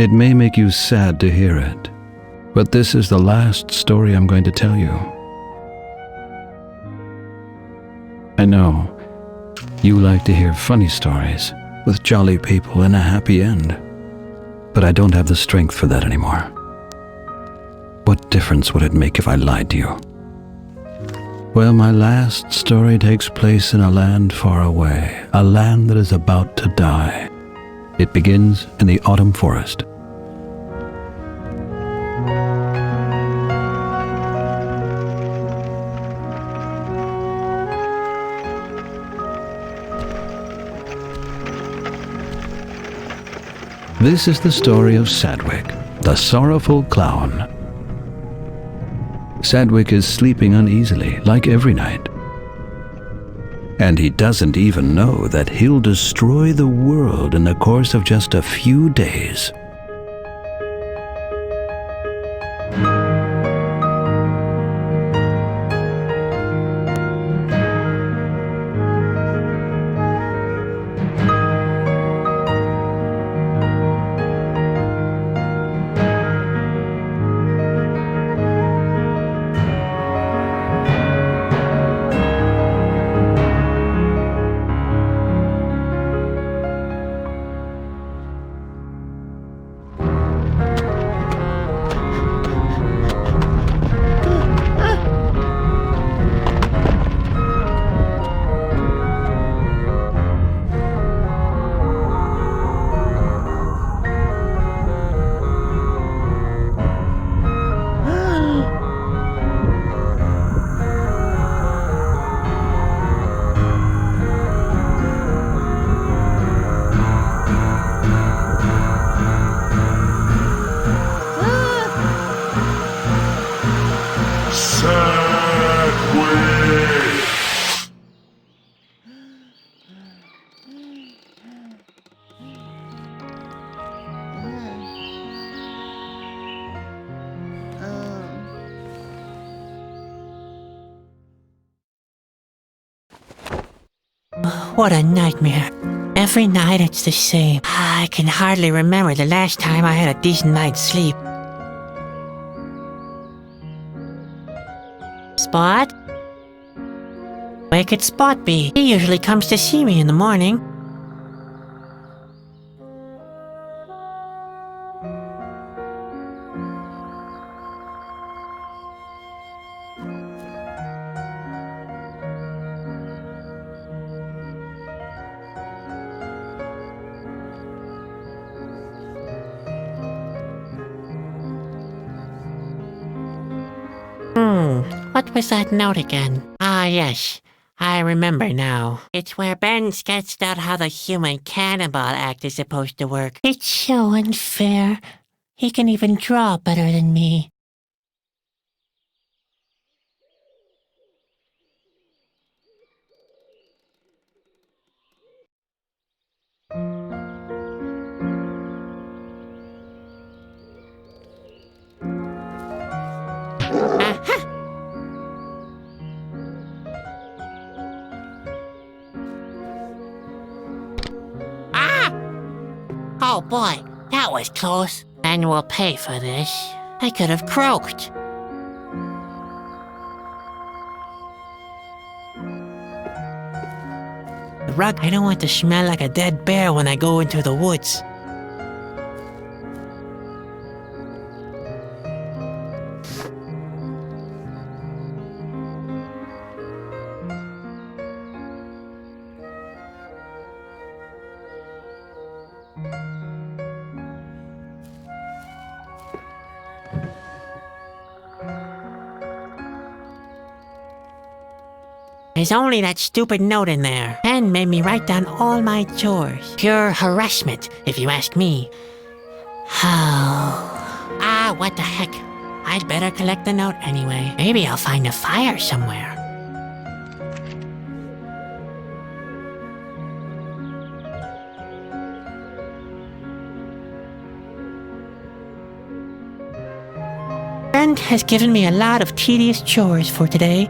It may make you sad to hear it, but this is the last story I'm going to tell you. I know you like to hear funny stories with jolly people and a happy end, but I don't have the strength for that anymore. What difference would it make if I lied to you? Well, my last story takes place in a land far away, a land that is about to die. It begins in the autumn forest. This is the story of Sadwick, the sorrowful clown. Sadwick is sleeping uneasily, like every night. And he doesn't even know that he'll destroy the world in the course of just a few days. What a nightmare. Every night it's the same. I can hardly remember the last time I had a decent night's sleep. Spot? Where could Spot be? He usually comes to see me in the morning. What was that note again? Ah, yes. I remember now. It's where Ben sketched out how the human cannonball act is supposed to work. It's so unfair. He can even draw better than me. Aha! Oh boy, that was close. And we'll pay for this. I could have croaked. The rug, I don't want to smell like a dead bear when I go into the woods. There's only that stupid note in there. Ben made me write down all my chores. Pure harassment, if you ask me. Ah, what the heck. I'd better collect the note anyway. Maybe I'll find a fire somewhere. Ben has given me a lot of tedious chores for today.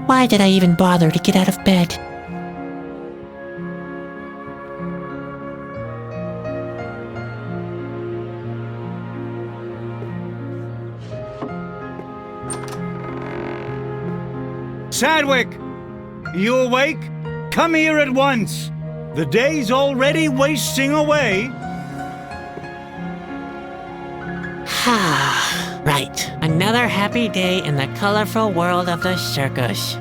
Why did I even bother to get out of bed? Sadwick! You awake? Come here at once! The day's already wasting away. Right. Another happy day in the colorful world of the circus.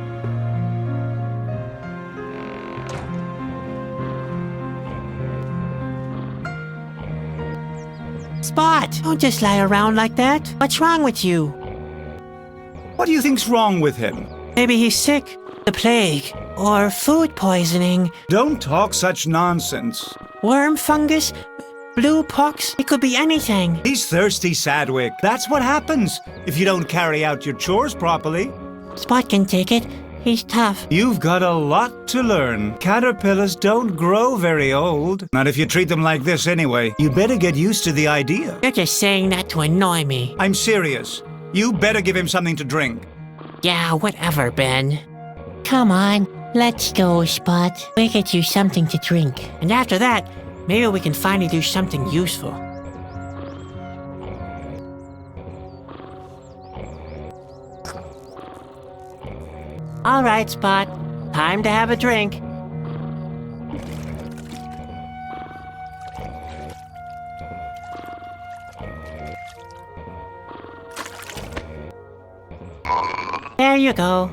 Spot! Don't just lie around like that. What's wrong with you? What do you think's wrong with him? Maybe he's sick, the plague, or food poisoning, Don't talk such nonsense. worm fungus, blue pox. It could be anything. He's thirsty, Sadwick. That's what happens if you don't carry out your chores properly. Spot can take it. He's tough. You've got a lot to learn. Caterpillars don't grow very old. Not if you treat them like this anyway. You'd better get used to the idea. You're just saying that to annoy me. I'm serious. You better give him something to drink. Yeah, whatever, Ben. Come on, let's go, Spot. We'll get you something to drink. And after that, maybe we can finally do something useful. All right, Spot. Time to have a drink. There you go.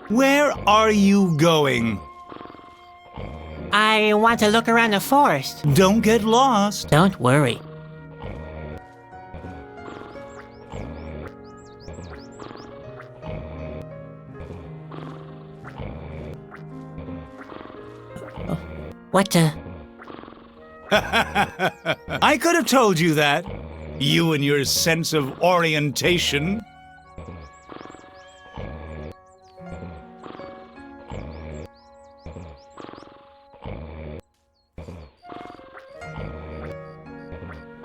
Where are you going? I want to look around the forest. Don't get lost. Don't worry. What the? I could have told you that. You and your sense of orientation.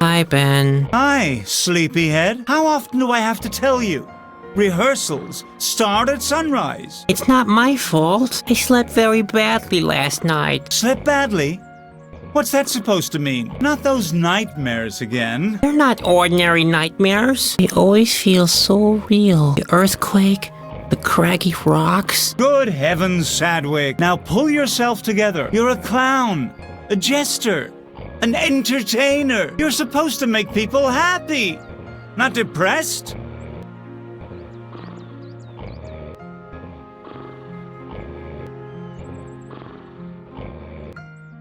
Hi, Ben. Hi, sleepyhead. How often do I have to tell you? Rehearsals start at sunrise. It's not my fault. I slept very badly last night. Slept badly? What's that supposed to mean? Not those nightmares again. They're not ordinary nightmares. They always feel so real. The earthquake, the craggy rocks. Good heavens, Sadwick. Now pull yourself together. You're a clown, a jester, an entertainer. You're supposed to make people happy, not depressed.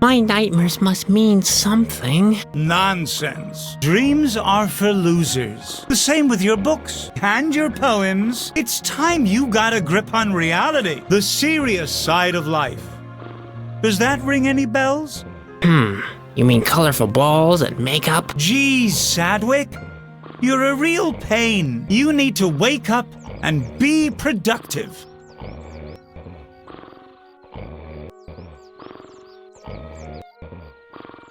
My nightmares must mean something. Nonsense. Dreams are for losers. The same with your books and your poems. It's time you got a grip on reality, the serious side of life. Does that ring any bells? You mean colorful balls and makeup? Geez, Sadwick. You're a real pain. You need to wake up and be productive.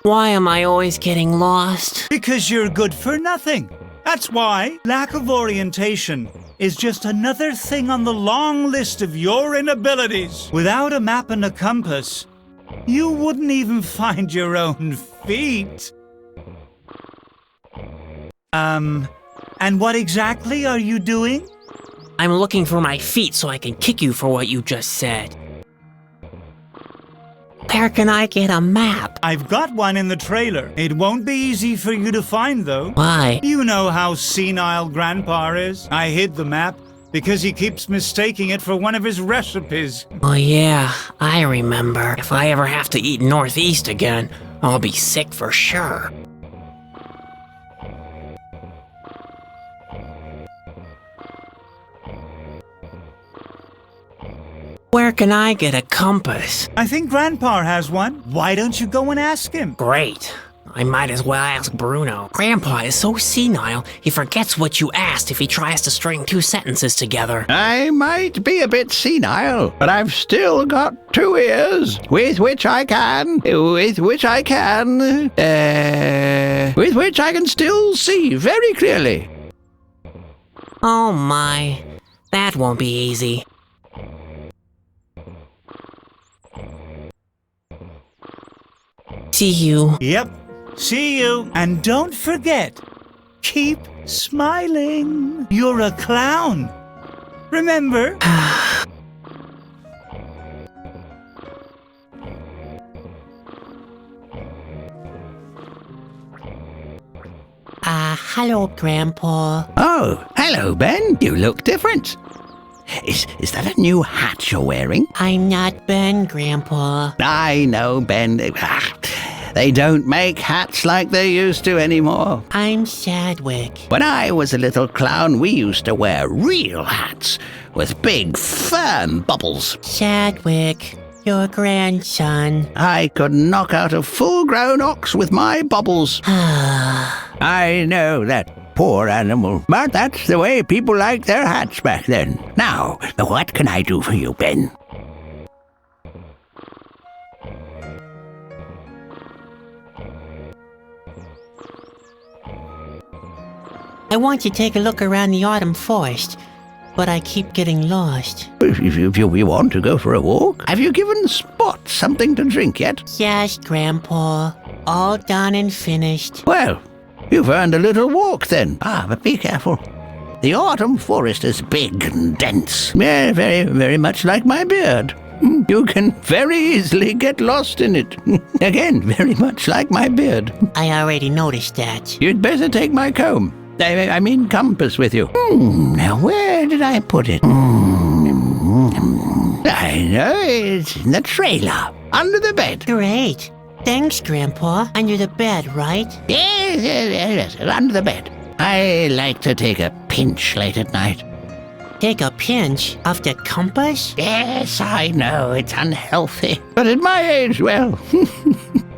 Why am I always getting lost? Because you're good for nothing. That's why. Lack of orientation is just another thing on the long list of your inabilities. Without a map and a compass, you wouldn't even find your own feet. And what exactly are you doing? I'm looking for my feet so I can kick you for what you just said. Where can I get a map? I've got one in the trailer. It won't be easy for you to find, though. Why? You know how senile Grandpa is. I hid the map because he keeps mistaking it for one of his recipes. Oh yeah, I remember. If I ever have to eat northeast again, I'll be sick for sure. Where can I get a compass? I think Grandpa has one. Why don't you go and ask him? Great. I might as well ask Bruno. Grandpa is so senile, he forgets what you asked if he tries to string two sentences together. I might be a bit senile, but I've still got 2 ears with which I can still see very clearly. Oh my, that won't be easy. See you. Yep. See you. And don't forget, keep smiling. You're a clown. Remember? Hello, Grandpa. Oh, hello, Ben. You look different. Is that a new hat you're wearing? I'm not Ben, Grandpa. I know, Ben. They don't make hats like they used to anymore. I'm Chadwick. When I was a little clown, we used to wear real hats with big, firm bubbles. Chadwick, your grandson. I could knock out a full-grown ox with my bubbles. I know that poor animal, but that's the way people liked their hats back then. Now, what can I do for you, Ben? I want to take a look around the autumn forest, but I keep getting lost. If you want to go for a walk, have you given Spot something to drink yet? Yes, Grandpa. All done and finished. Well, you've earned a little walk then. But be careful. The autumn forest is big and dense. Yeah, very, very much like my beard. You can very easily get lost in it. Again, very much like my beard. I already noticed that. You'd better take my comb. I mean compass with you. Now, where did I put it? I know, it's in the trailer, under the bed. Great. Thanks, Grandpa. Under the bed, right? Yes, under the bed. I like to take a pinch late at night. Take a pinch of the compass? Yes, I know, it's unhealthy. But at my age, well...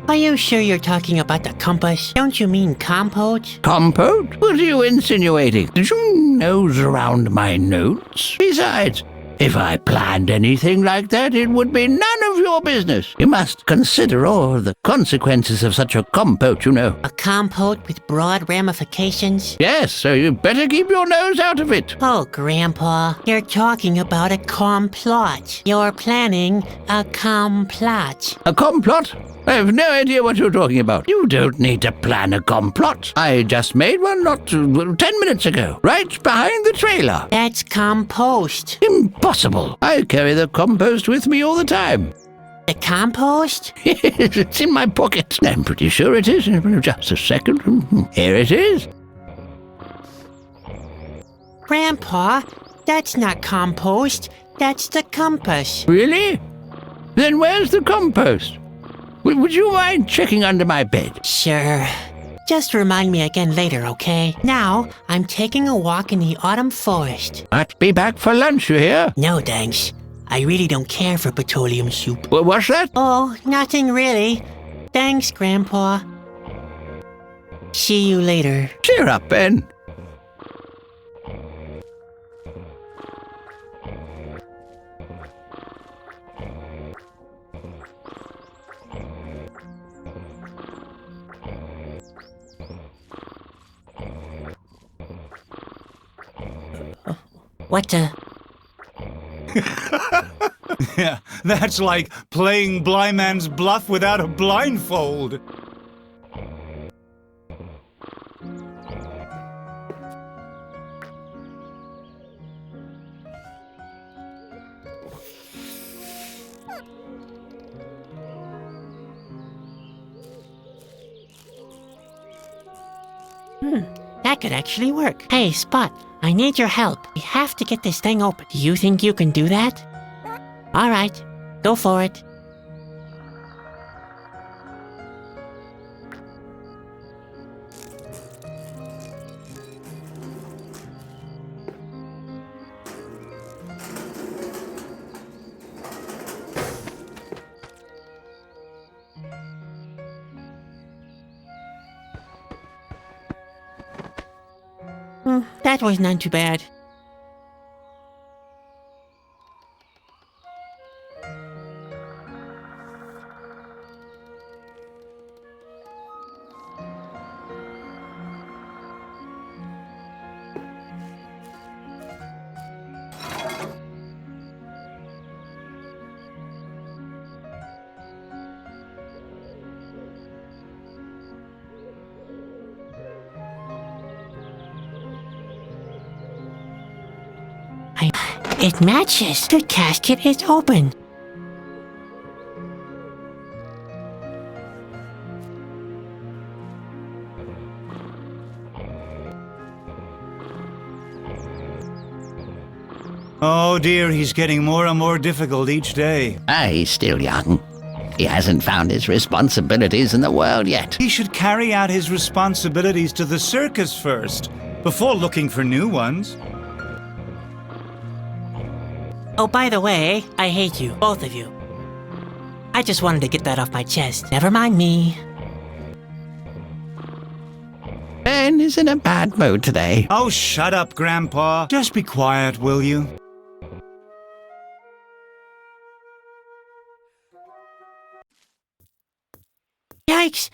Are you sure you're talking about the compass? Don't you mean compote? Compote? What are you insinuating? Did you nose around my notes? Besides, if I planned anything like that, it would be none of your business. You must consider all the consequences of such a compote, you know. A compote with broad ramifications? Yes, so you better keep your nose out of it. Oh, Grandpa, you're talking about a complot. You're planning a complot. A complot? I have no idea what you're talking about. You don't need to plan a complot. I just made one not 10 minutes ago, right behind the trailer. That's compost. Impossible. I carry the compost with me all the time. The compost? It's in my pocket. I'm pretty sure it is. Just a second. Here it is. Grandpa, that's not compost. That's the compass. Really? Then where's the compost? Would you mind checking under my bed? Sure. Just remind me again later, okay? Now, I'm taking a walk in the autumn forest. I'll be back for lunch, you hear? No, thanks. I really don't care for petroleum soup. What's that? Oh, nothing really. Thanks, Grandpa. See you later. Cheer up, Ben. What the? Yeah, that's like playing blind man's bluff without a blindfold. That could actually work. Hey, Spot, I need your help. We have to get this thing open. Do you think you can do that? All right, go for it. That was not too bad. It matches. The casket is open. Oh dear, he's getting more and more difficult each day. He's still young. He hasn't found his responsibilities in the world yet. He should carry out his responsibilities to the circus first, before looking for new ones. Oh, by the way, I hate you, both of you. I just wanted to get that off my chest. Never mind me. Ben is in a bad mood today. Oh, shut up, Grandpa. Just be quiet, will you? Yikes!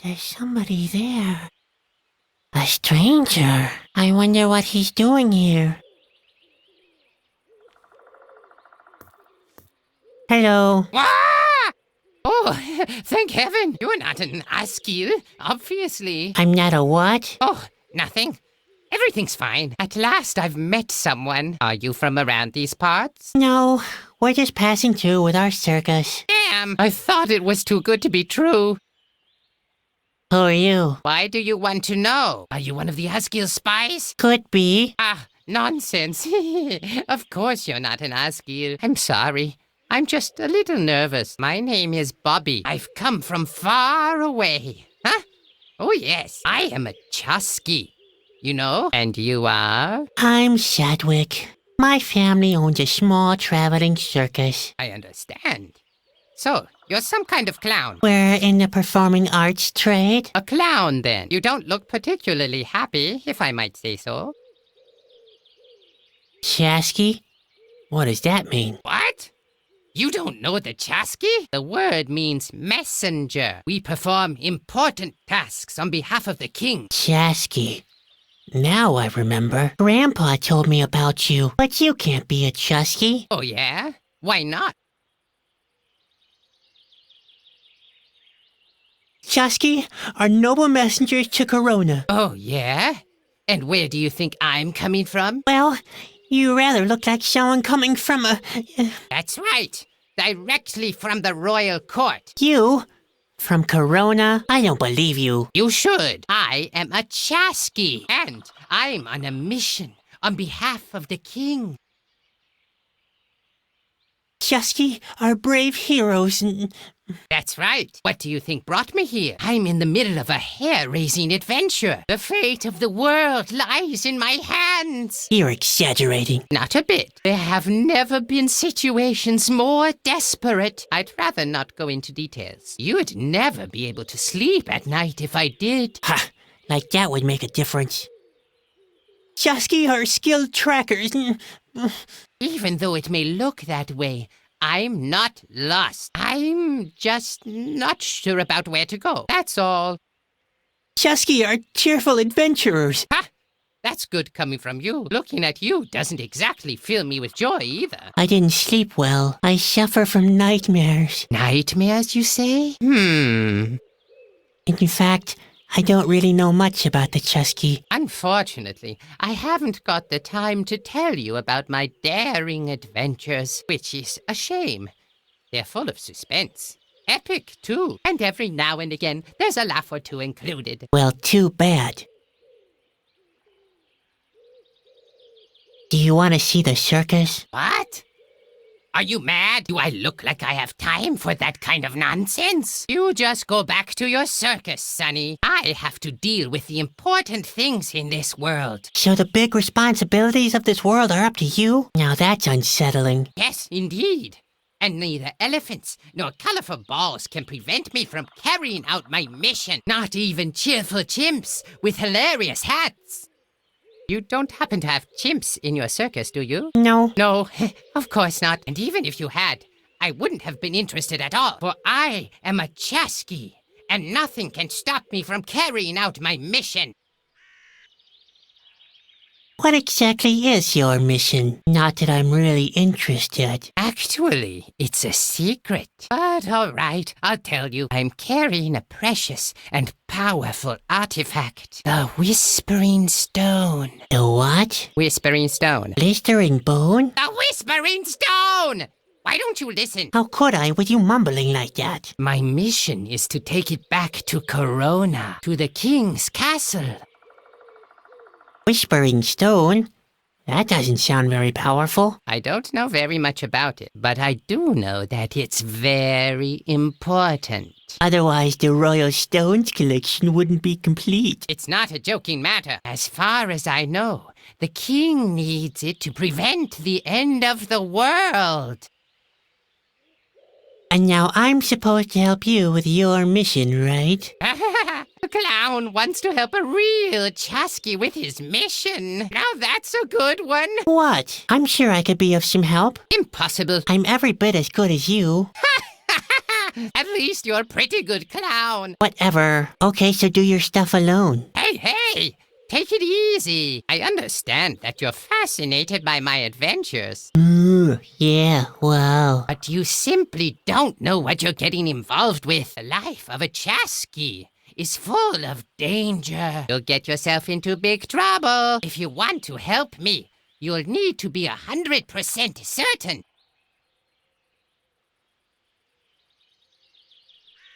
There's somebody there. A stranger. I wonder what he's doing here. Hello. Ah! Oh, thank heaven. You're not an Askew, obviously. I'm not a what? Oh, nothing. Everything's fine. At last I've met someone. Are you from around these parts? No, we're just passing through with our circus. Damn, I thought it was too good to be true. Who are you? Why do you want to know? Are you one of the Askew spies? Could be. Ah, nonsense. Of course you're not an Askew. I'm sorry. I'm just a little nervous. My name is Bobby. I've come from far away. Huh? Oh, yes. I am a Chusky. You know? And you are? I'm Shadwick. My family owns a small traveling circus. I understand. So, you're some kind of clown. We're in the performing arts trade. A clown, then. You don't look particularly happy, if I might say so. Chasky? What does that mean? What? You don't know the Chasky? The word means messenger. We perform important tasks on behalf of the king. Chasky. Now I remember. Grandpa told me about you, but you can't be a Chusky. Oh, yeah? Why not? Chusky are noble messengers to Corona. Oh, yeah? And where do you think I'm coming from? Well, you rather look like someone coming from a... That's right. Directly from the royal court. You? From Corona? I don't believe you. You should. I am a Chasky, and I'm on a mission on behalf of the king. Chusky are brave heroes and... That's right. What do you think brought me here? I'm in the middle of a hair-raising adventure. The fate of the world lies in my hands. You're exaggerating. Not a bit. There have never been situations more desperate. I'd rather not go into details. You'd never be able to sleep at night if I did. Ha! Like that would make a difference. Chusky are skilled trackers. Even though it may look that way, I'm not lost. I'm just not sure about where to go. That's all. Chusky are cheerful adventurers. Ha! That's good coming from you. Looking at you doesn't exactly fill me with joy either. I didn't sleep well. I suffer from nightmares. Nightmares, you say? In fact, I don't really know much about the Chusky. Unfortunately, I haven't got the time to tell you about my daring adventures, which is a shame. They're full of suspense. Epic, too. And every now and again, there's a laugh or two included. Well, too bad. you want to see the circus? What? Are you mad? Do I look like I have time for that kind of nonsense? You just go back to your circus, Sonny. I have to deal with the important things in this world. So the big responsibilities of this world are up to you? Now that's unsettling. Yes, indeed. And neither elephants nor colorful balls can prevent me from carrying out my mission. Not even cheerful chimps with hilarious hats. You don't happen to have chimps in your circus, do you? No. No, of course not. And even if you had, I wouldn't have been interested at all. For I am a Chasqui, and nothing can stop me from carrying out my mission. What exactly is your mission? Not that I'm really interested. Actually, it's a secret. But all right, I'll tell you. I'm carrying a precious and powerful artifact. The Whispering Stone. The what? Whispering Stone. Blistering bone? The Whispering Stone! Why don't you listen? How could I with you mumbling like that? My mission is to take it back to Corona, to the king's castle. Whispering stone? That doesn't sound very powerful. I don't know very much about it, but I do know that it's very important. Otherwise, the Royal Stones collection wouldn't be complete. It's not a joking matter. As far as I know, the king needs it to prevent the end of the world. And now I'm supposed to help you with your mission, right? The clown wants to help a real Chasqui with his mission. Now that's a good one. What? I'm sure I could be of some help. Impossible. I'm every bit as good as you. At least you're a pretty good clown. Whatever. Okay, so do your stuff alone. Hey! Take it easy. I understand that you're fascinated by my adventures. Yeah, wow. But you simply don't know what you're getting involved with. The life of a Chasqui is full of danger. You'll get yourself into big trouble. If you want to help me, you'll need to be 100% certain.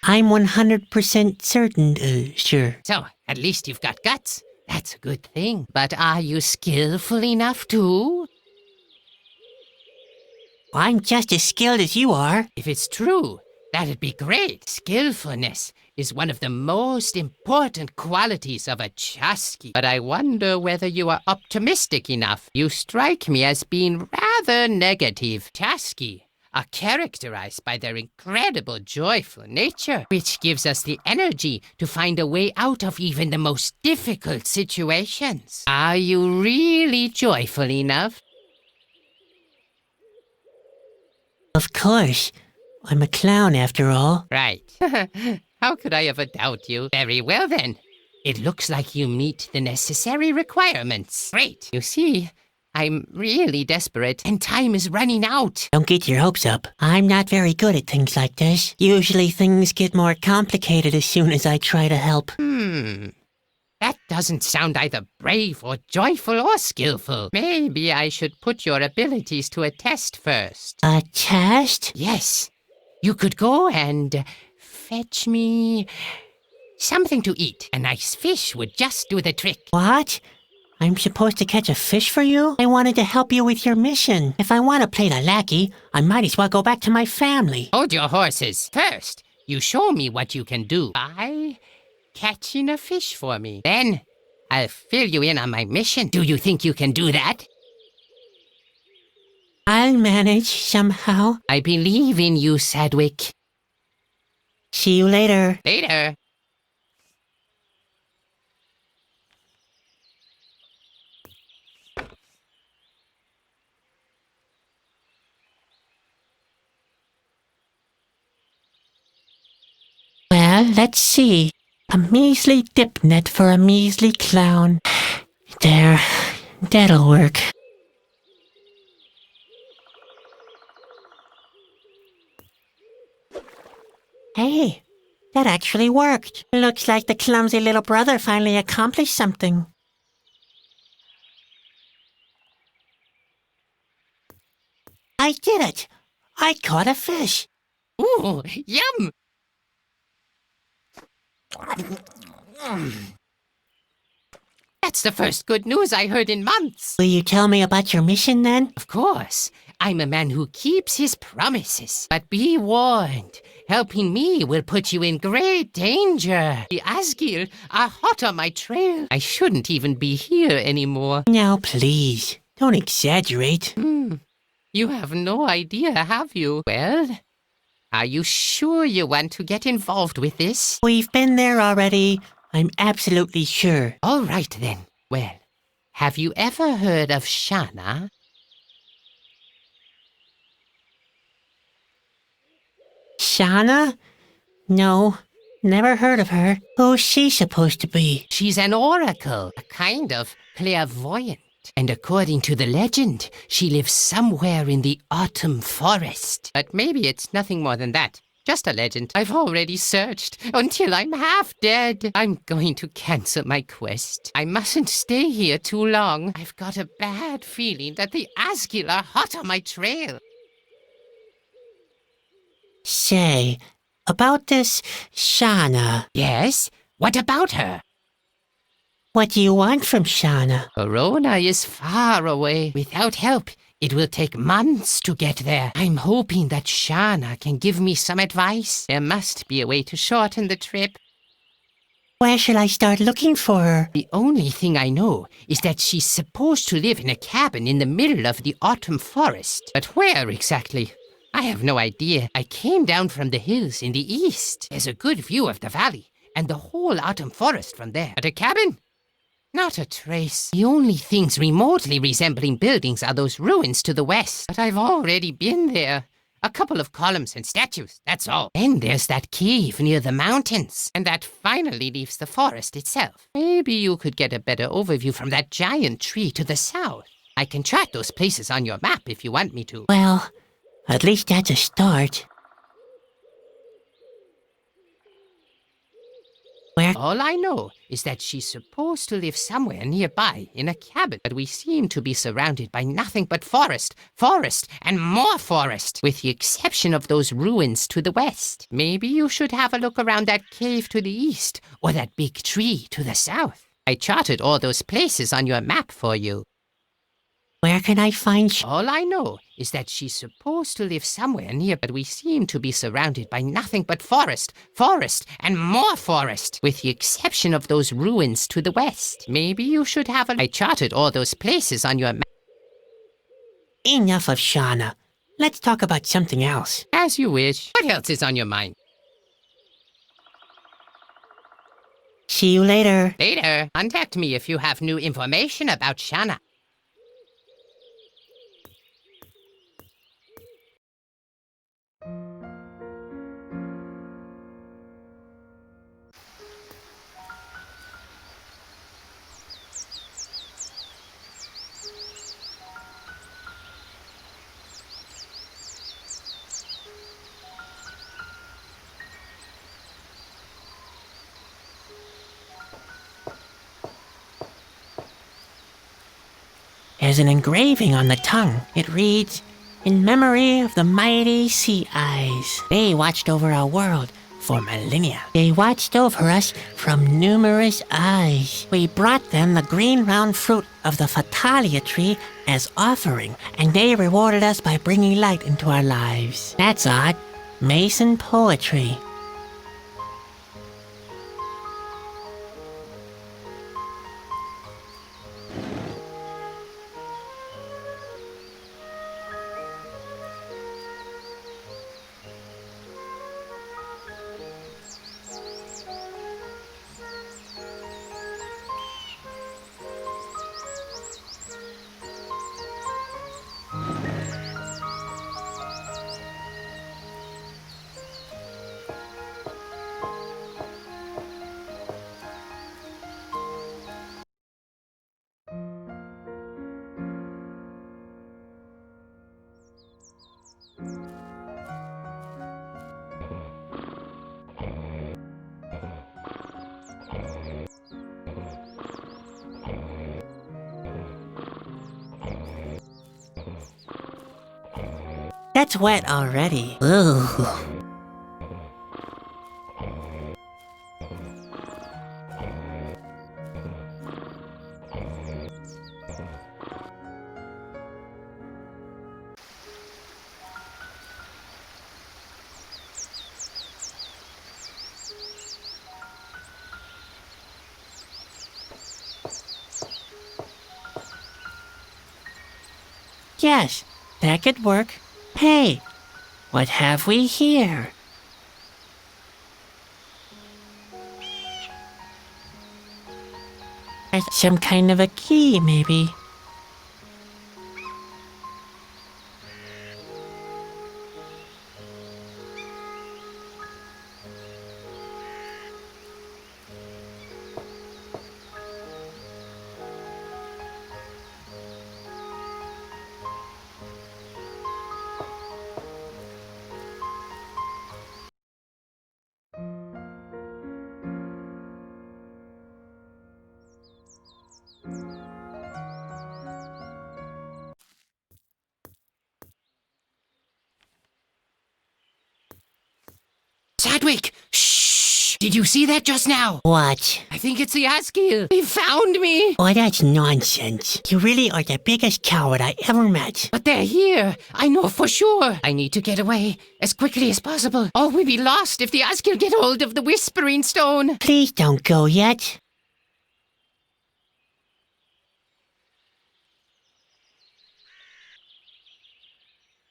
I'm 100% certain, sure. So, at least you've got guts. That's a good thing. But are you skillful enough too? I'm just as skilled as you are. If it's true, that'd be great. Skillfulness is one of the most important qualities of a Chasqui. But I wonder whether you are optimistic enough. You strike me as being rather negative. Chasqui are characterized by their incredible joyful nature, which gives us the energy to find a way out of even the most difficult situations. Are you really joyful enough? Of course. I'm a clown after all. Right. How could I ever doubt you? Very well then. It looks like you meet the necessary requirements. Great. You see, I'm really desperate, and time is running out. Don't get your hopes up. I'm not very good at things like this. Usually things get more complicated as soon as I try to help. That doesn't sound either brave or joyful or skillful. Maybe I should put your abilities to a test first. A test? Yes. You could go and fetch me something to eat. A nice fish would just do the trick. What? I'm supposed to catch a fish for you? I wanted to help you with your mission. If I want to play the lackey, I might as well go back to my family. Hold your horses. First, you show me what you can do by catching a fish for me. Then, I'll fill you in on my mission. Do you think you can do that? I'll manage somehow. I believe in you, Sadwick. See you later. Later. Well, let's see. A measly dip net for a measly clown. There. That'll work. Hey, that actually worked. Looks like the clumsy little brother finally accomplished something. I did it! I caught a fish! Ooh, yum! That's the first good news I heard in months. Will you tell me about your mission then? Of course. I'm a man who keeps his promises. But be warned. Helping me will put you in great danger. The Asgir are hot on my trail. I shouldn't even be here anymore. Now, please, don't exaggerate. You have no idea, have you? Well, are you sure you want to get involved with this? We've been there already. I'm absolutely sure. All right, then. Well, have you ever heard of Shana? Shauna? No, never heard of her. Who's she supposed to be? She's an oracle, a kind of clairvoyant. And according to the legend, she lives somewhere in the autumn forest. But maybe it's nothing more than that. Just a legend. I've already searched until I'm half dead. I'm going to cancel my quest. I mustn't stay here too long. I've got a bad feeling that the Asgil are hot on my trail. Say, about this Shauna, Yes? What about her? what do you want from Shauna? Corona is far away. Without help, it will take months to get there. I'm hoping that Shana can give me some advice. There must be a way to shorten the trip. Where shall I start looking for her? The only thing I know is that she's supposed to live in a cabin in the middle of the autumn forest. But where exactly? I have no idea. I came down from the hills in the east. There's a good view of the valley and the whole autumn forest from there. But a cabin? Not a trace. The only things remotely resembling buildings are those ruins to the west. But I've already been there. A couple of columns and statues, that's all. Then there's that cave near the mountains. And that finally leaves the forest itself. Maybe you could get a better overview from that giant tree to the south. I can chart those places on your map if you want me to. Well, at least that's a start. Where? All I know is that she's supposed to live somewhere nearby in a cabin, but we seem to be surrounded by nothing but forest, and more forest, with the exception of those ruins to the west. Maybe you should have a look around that cave to the east, or that big tree to the south. I charted all those places on your map for you. Where can I find All I know is that she's supposed to live somewhere near, but we seem to be surrounded by nothing but forest, and more forest, with the exception of those ruins to the west. Maybe you should have a... I charted all those places on your map. Enough of Shauna. Let's talk about something else. As you wish. What else is on your mind? See you later. Later, contact me if you have new information about Shana. There's an engraving on the tongue. It reads, "In memory of the mighty sea eyes. They watched over our world for millennia. They watched over us from numerous eyes. We brought them the green round fruit of the Fatalia tree as offering, and they rewarded us by bringing light into our lives." That's odd. Mason poetry. That's wet already. Ooh. Yes, that could work. Hey, what have we here? Some kind of a key, maybe. Chadwick! Shh! Did you see that just now? What? I think it's the Askew. They found me! Oh, that's nonsense. You really are the biggest coward I ever met. But they're here. I know for sure. I need to get away as quickly as possible. Or we'll be lost if the Askew get hold of the Whispering Stone. Please don't go yet.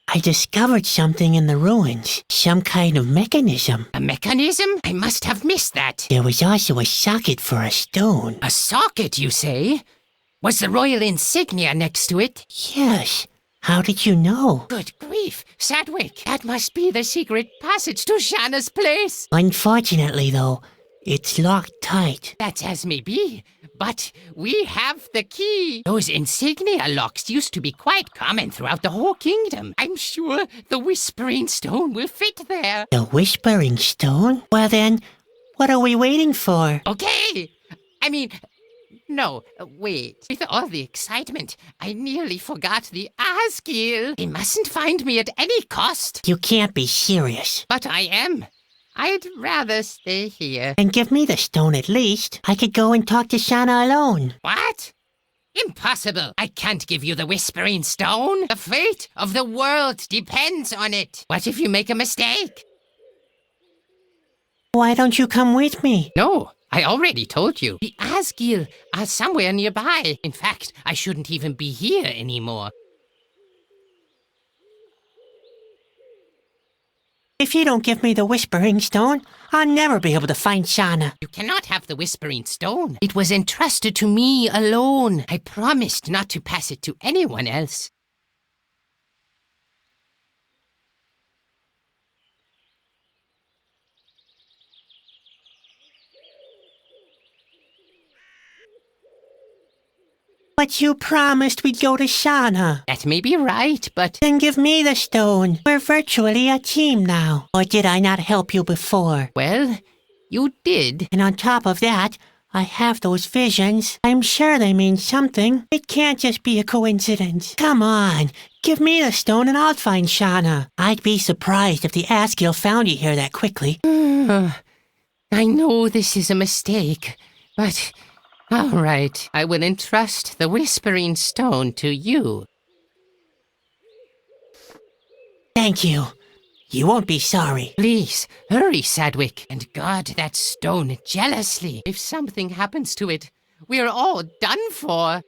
I discovered something in the ruins. Some kind of mechanism. A mechanism? I must have missed that. There was also a socket for a stone. A socket, you say? Was the royal insignia next to it? Yes. How did you know? Good grief, Sadwick. That must be the secret passage to Shanna's place. Unfortunately, though, it's locked tight. That's as may be, but we have the key. Those insignia locks used to be quite common throughout the whole kingdom. I'm sure the Whispering Stone will fit there. The Whispering Stone? Well then, what are we waiting for? Okay. No, wait. With all the excitement, I nearly forgot the Askew. They mustn't find me at any cost. You can't be serious. But I am. I'd rather stay here. And give me the stone at least. I could go and talk to Shanna alone. What? Impossible. I can't give you the Whispering Stone. The fate of the world depends on it. What if you make a mistake? Why don't you come with me? No, I already told you. The Askew are somewhere nearby. In fact, I shouldn't even be here anymore. If you don't give me the Whispering Stone, I'll never be able to find Shanna. You cannot have the Whispering Stone. It was entrusted to me alone. I promised not to pass it to anyone else. But you promised we'd go to Shanna. That may be right, but... Then give me the stone. We're virtually a team now. Or did I not help you before? Well, you did. And on top of that, I have those visions. I'm sure they mean something. It can't just be a coincidence. Come on, give me the stone and I'll find Shanna. I'd be surprised if the Askew found you here that quickly. I know this is a mistake, but... All right, I will entrust the Whispering Stone to you. Thank you. You won't be sorry. Please, hurry, Sadwick, and guard that stone jealously. If something happens to it, we're all done for.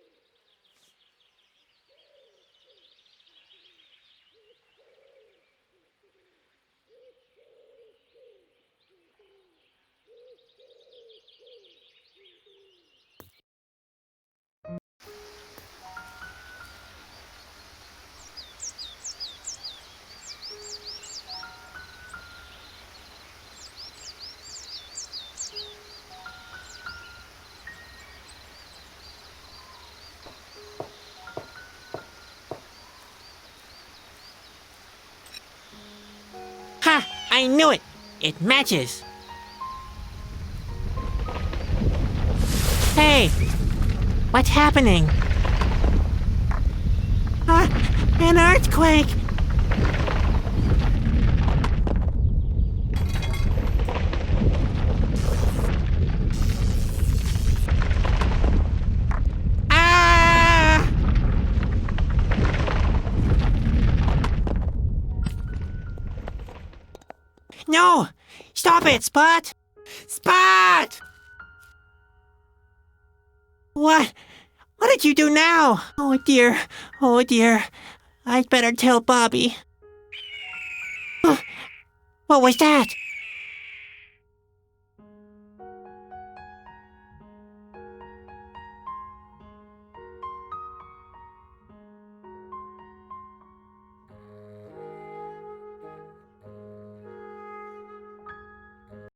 Ha! I knew it! It matches! Hey! What's happening? An earthquake! Ah! No! Stop it, Spot! Spot! What? What did you do now? Oh dear. Oh dear. I'd better tell Bobby. What was that?